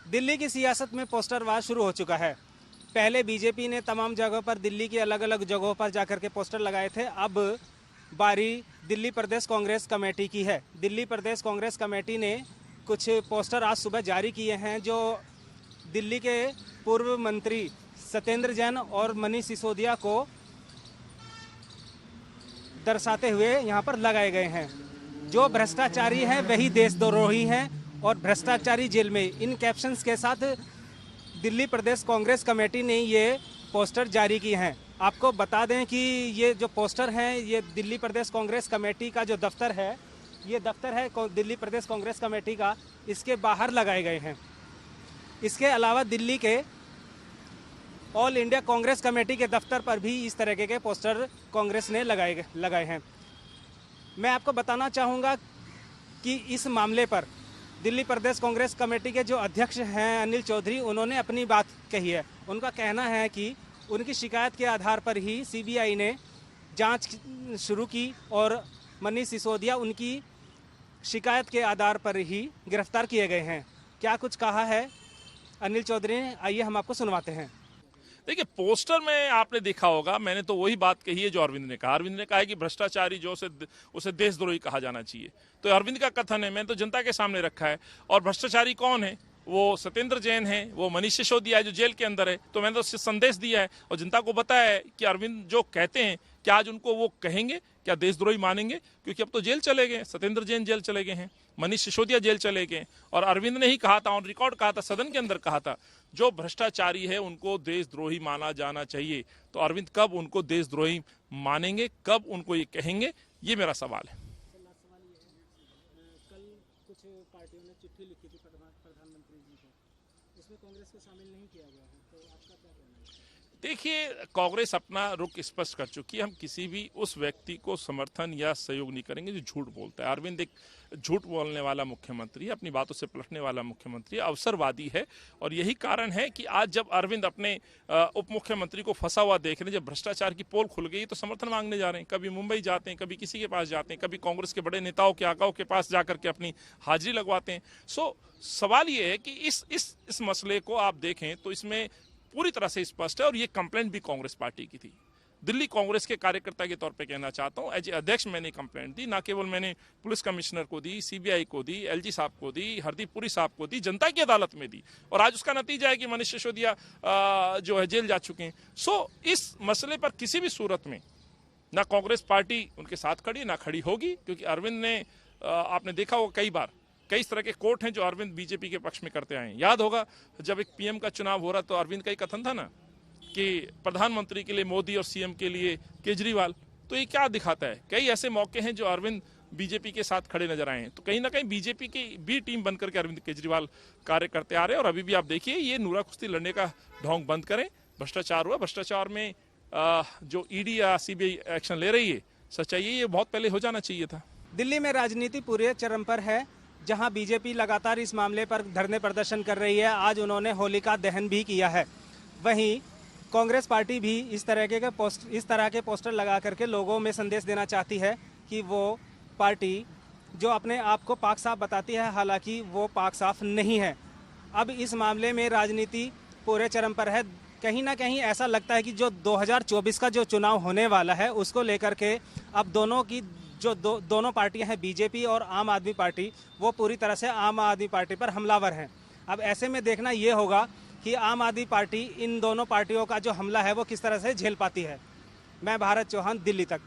दिल्ली की सियासत में पोस्टरवार शुरू हो चुका है। पहले बीजेपी ने तमाम जगहों पर दिल्ली की अलग अलग जगहों पर जाकर के पोस्टर लगाए थे। अब बारी दिल्ली प्रदेश कांग्रेस कमेटी की है। दिल्ली प्रदेश कांग्रेस कमेटी ने कुछ पोस्टर आज सुबह जारी किए हैं जो दिल्ली के पूर्व मंत्री सत्येंद्र जैन और मनीष सिसोदिया को दर्शाते हुए यहाँ पर लगाए गए हैं। जो भ्रष्टाचारी हैं वही देशद्रोही हैं और भ्रष्टाचारी जेल में, इन कैप्शंस के साथ दिल्ली प्रदेश कांग्रेस कमेटी ने ये पोस्टर जारी किए हैं। आपको बता दें कि ये जो पोस्टर हैं ये दिल्ली प्रदेश कांग्रेस कमेटी का जो दफ्तर है, ये दफ्तर है दिल्ली प्रदेश कांग्रेस कमेटी का, इसके बाहर लगाए गए हैं। इसके अलावा दिल्ली के ऑल इंडिया कांग्रेस कमेटी के दफ्तर पर भी इस तरह के पोस्टर कांग्रेस ने लगाए हैं। मैं आपको बताना चाहूँगा कि इस मामले पर दिल्ली प्रदेश कांग्रेस कमेटी के जो अध्यक्ष हैं अनिल चौधरी, उन्होंने अपनी बात कही है। उनका कहना है कि उनकी शिकायत के आधार पर ही सीबीआई ने जांच शुरू की और मनीष सिसोदिया उनकी शिकायत के आधार पर ही गिरफ्तार किए गए हैं। क्या कुछ कहा है अनिल चौधरी ने, आइए हम आपको सुनवाते हैं। देखिए, पोस्टर में आपने देखा होगा, मैंने तो वही बात कही है जो अरविंद ने कहा। अरविंद ने कहा है कि भ्रष्टाचारी जो उसे देशद्रोही कहा जाना चाहिए। तो अरविंद का कथन है, मैंने तो जनता के सामने रखा है। और भ्रष्टाचारी कौन है? वो सत्येंद्र जैन है, वो मनीष सिसोदिया है जो जेल के अंदर है। तो मैंने तो संदेश दिया है और जनता को बताया है कि अरविंद जो कहते हैं क्या आज उनको वो कहेंगे, क्या देशद्रोही मानेंगे? क्योंकि अब तो जेल चले गए, सत्येंद्र जैन जेल चले गए हैं, मनीष सिसोदिया जेल चले गए। और अरविंद ने ही कहा था, ऑन रिकॉर्ड कहा था, सदन के अंदर कहा था, जो भ्रष्टाचारी है उनको देशद्रोही माना जाना चाहिए। तो अरविंद कब उनको देशद्रोही मानेंगे, कब उनको ये कहेंगे, ये मेरा सवाल है। कल कुछ पार्टियों ने चिट्ठी लिखी थी प्रधानमंत्री जी को, इसमें कांग्रेस को शामिल नहीं किया गया है, तो आपका क्या कहना है? देखिए, कांग्रेस अपना रुख स्पष्ट कर चुकी है। हम किसी भी उस व्यक्ति को समर्थन या सहयोग नहीं करेंगे जो झूठ बोलता है। अरविंद एक झूठ बोलने वाला मुख्यमंत्री है, अपनी बातों से पलटने वाला मुख्यमंत्री है, अवसरवादी है। और यही कारण है कि आज जब अरविंद अपने उप मुख्यमंत्री को फंसा हुआ देख रहे हैं, जब भ्रष्टाचार की पोल खुल गई तो समर्थन मांगने जा रहे हैं। कभी मुंबई जाते हैं, कभी किसी के पास जाते हैं, कभी कांग्रेस के बड़े नेताओं के आगाओं के पास जाकर के अपनी हाजिरी लगवाते हैं। सो सवाल ये है कि इस मसले को आप देखें तो इसमें पूरी तरह से स्पष्ट है। और ये कंप्लेंट भी कांग्रेस पार्टी की थी। दिल्ली कांग्रेस के कार्यकर्ता के तौर पे कहना चाहता हूं, एज अध्यक्ष मैंने कंप्लेंट दी। ना केवल मैंने पुलिस कमिश्नर को दी, सीबीआई को दी, एलजी साहब को दी, हरदीप पुरी साहब को दी, जनता की अदालत में दी। और आज उसका नतीजा है कि मनीष सिसोदिया जो है जेल जा चुके हैं। सो इस मसले पर किसी भी सूरत में ना कांग्रेस पार्टी उनके साथ खड़ी ना खड़ी होगी। क्योंकि अरविंद ने आपने देखा होगा कई बार कई तरह के कोर्ट हैं जो अरविंद बीजेपी के पक्ष में करते आए हैं। याद होगा जब एक पीएम का चुनाव हो रहा तो अरविंद का ही कथन था ना कि प्रधानमंत्री के लिए मोदी और सीएम के लिए केजरीवाल। तो ये क्या दिखाता है? कई ऐसे मौके हैं जो अरविंद बीजेपी के साथ खड़े नजर आए हैं। तो कहीं ना कहीं बीजेपी की बी टीम बनकर के अरविंद केजरीवाल कार्य करते आ रहे हैं। और अभी भी आप देखिए, ये नूरा कुश्ती लड़ने का ढोंग बंद करें। भ्रष्टाचार हुआ, भ्रष्टाचार में जो ईडी या सीबीआई एक्शन ले रही है, सच्चाई ये बहुत पहले हो जाना चाहिए था। दिल्ली में राजनीति पूरे चरम पर है, जहां बीजेपी लगातार इस मामले पर धरने प्रदर्शन कर रही है। आज उन्होंने होलिका दहन भी किया है। वहीं कांग्रेस पार्टी भी इस तरह के पोस्टर लगा करके लोगों में संदेश देना चाहती है कि वो पार्टी जो अपने आप को पाक साफ बताती है, हालांकि वो पाक साफ नहीं है। अब इस मामले में राजनीति पूरे चरम पर है। कहीं ना कहीं ऐसा लगता है कि जो 2024 का जो चुनाव होने वाला है उसको लेकर के अब दोनों पार्टियां हैं, बीजेपी और आम आदमी पार्टी, वो पूरी तरह से आम आदमी पार्टी पर हमलावर हैं। अब ऐसे में देखना ये होगा कि आम आदमी पार्टी इन दोनों पार्टियों का जो हमला है वो किस तरह से झेल पाती है। मैं भारत चौहान, दिल्ली तक।